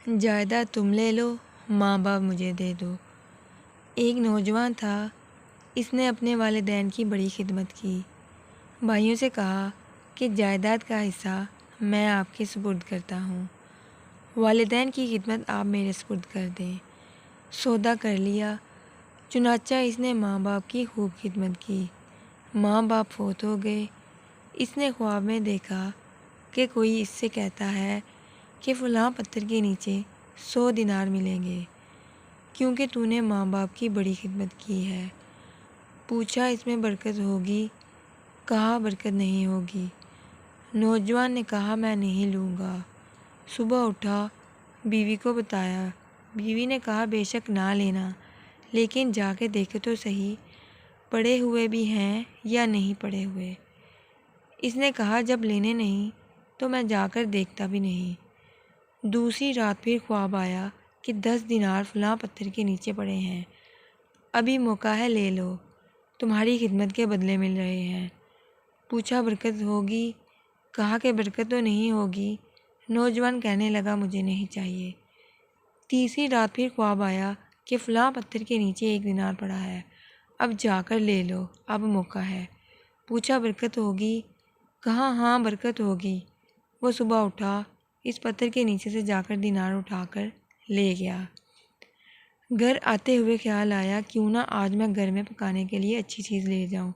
جائیداد تم لے لو، ماں باپ مجھے دے دو۔ ایک نوجوان تھا، اس نے اپنے والدین کی بڑی خدمت کی۔ بھائیوں سے کہا کہ جائیداد کا حصہ میں آپ کے سپرد کرتا ہوں، والدین کی خدمت آپ میرے سپرد کر دیں۔ سودا کر لیا۔ چنانچہ اس نے ماں باپ کی خوب خدمت کی۔ ماں باپ فوت ہو گئے۔ اس نے خواب میں دیکھا کہ کوئی اس سے کہتا ہے کہ فلاں پتھر کے نیچے 100 دینار ملیں گے کیونکہ تو نے ماں باپ کی بڑی خدمت کی ہے۔ پوچھا اس میں برکت ہوگی؟ کہا برکت نہیں ہوگی۔ نوجوان نے کہا میں نہیں لوں گا۔ صبح اٹھا، بیوی کو بتایا۔ بیوی نے کہا بے شک نہ لینا، لیکن جا کے دیکھو تو صحیح پڑے ہوئے بھی ہیں یا نہیں پڑے ہوئے۔ اس نے کہا جب لینے نہیں تو میں جا کر دیکھتا بھی نہیں۔ دوسری رات پھر خواب آیا کہ 10 دینار فلاں پتھر کے نیچے پڑے ہیں، ابھی موقع ہے لے لو، تمہاری خدمت کے بدلے مل رہے ہیں۔ پوچھا برکت ہوگی؟ کہا کہ برکت تو نہیں ہوگی۔ نوجوان کہنے لگا مجھے نہیں چاہیے۔ تیسری رات پھر خواب آیا کہ فلاں پتھر کے نیچے 1 دینار پڑا ہے، اب جا کر لے لو، اب موقع ہے۔ پوچھا برکت ہوگی؟ کہا ہاں برکت ہوگی۔ وہ صبح اٹھا، اس پتھر کے نیچے سے جا کر دینار اٹھا کر لے گیا۔ گھر آتے ہوئے خیال آیا کیوں نہ آج میں گھر میں پکانے کے لیے اچھی چیز لے جاؤں۔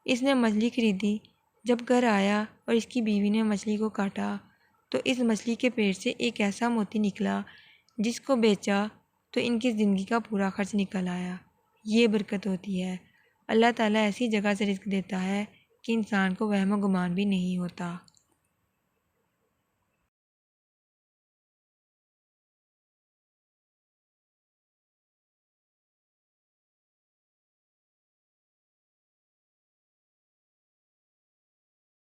اس نے مچھلی خریدی۔ جب گھر آیا اور اس کی بیوی نے مچھلی کو کاٹا تو اس مچھلی کے پیٹ سے ایک ایسا موتی نکلا جس کو بیچا تو ان کی زندگی کا پورا خرچ نکل آیا۔ یہ برکت ہوتی ہے۔ اللہ تعالیٰ ایسی جگہ سے رزق دیتا ہے کہ انسان کو وہم و گمان بھی نہیں ہوتا۔